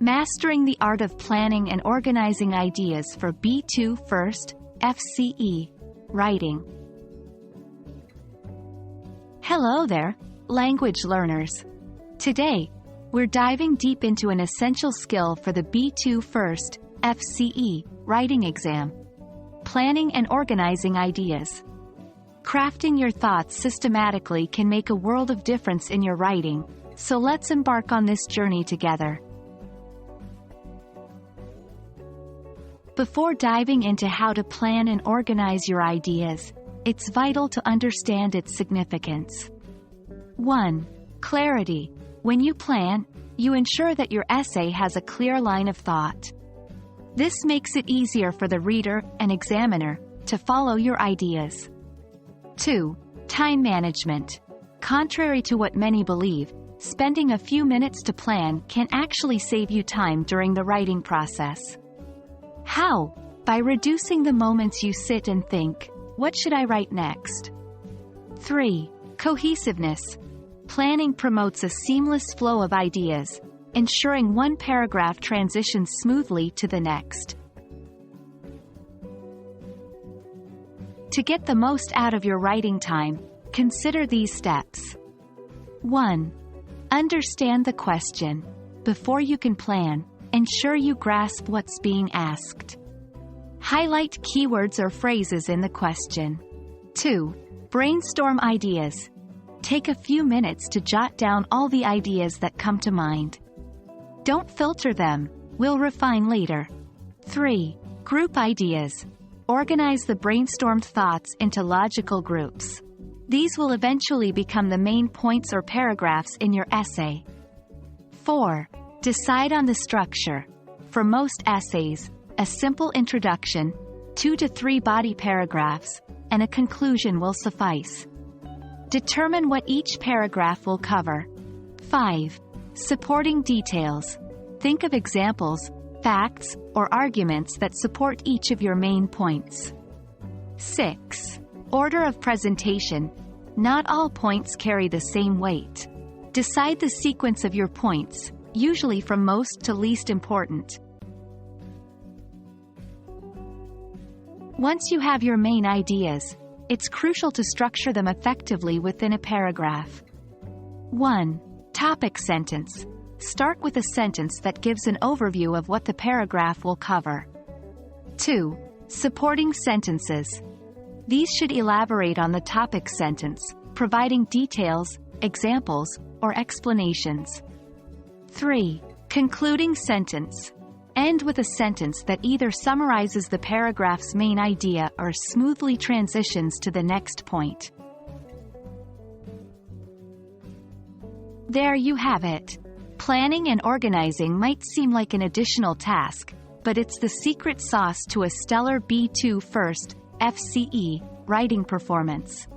Mastering the Art of Planning and Organizing Ideas for B2 First, FCE, Writing. Hello there, language learners. Today, we're diving deep into an essential skill for the B2 First, FCE, Writing exam. Planning and organizing ideas. Crafting your thoughts systematically can make a world of difference in your writing, so let's embark on this journey together. Before diving into how to plan and organize your ideas, it's vital to understand its significance. 1. Clarity. When you plan, you ensure that your essay has a clear line of thought. This makes it easier for the reader and examiner to follow your ideas. 2. Time management. Contrary to what many believe, spending a few minutes to plan can actually save you time during the writing process. How? By reducing the moments you sit and think, what should I write next? 3. Cohesiveness. Planning promotes a seamless flow of ideas, ensuring one paragraph transitions smoothly to the next. To get the most out of your writing time, consider these steps. 1. Understand the question. Before you can plan, ensure you grasp what's being asked. Highlight keywords or phrases in the question. 2. Brainstorm ideas. Take a few minutes to jot down all the ideas that come to mind. Don't filter them, we'll refine later. 3. Group ideas. Organize the brainstormed thoughts into logical groups. These will eventually become the main points or paragraphs in your essay. 4. Decide on the structure. For most essays, a simple introduction, 2 to 3 body paragraphs, and a conclusion will suffice. Determine what each paragraph will cover. 5. Supporting details. Think of examples, facts, or arguments that support each of your main points. 6. Order of presentation. Not all points carry the same weight. Decide the sequence of your points, usually from most to least important. Once you have your main ideas, it's crucial to structure them effectively within a paragraph. 1. Topic sentence. Start with a sentence that gives an overview of what the paragraph will cover. 2. Supporting sentences. These should elaborate on the topic sentence, providing details, examples, or explanations. 3. Concluding sentence. End with a sentence that either summarizes the paragraph's main idea or smoothly transitions to the next point. There you have it. Planning and organizing might seem like an additional task, but it's the secret sauce to a stellar B2 First, FCE, writing performance.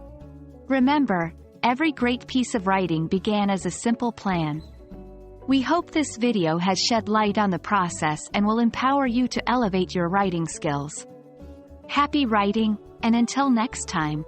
Remember, every great piece of writing began as a simple plan. We hope this video has shed light on the process and will empower you to elevate your writing skills. Happy writing, and until next time.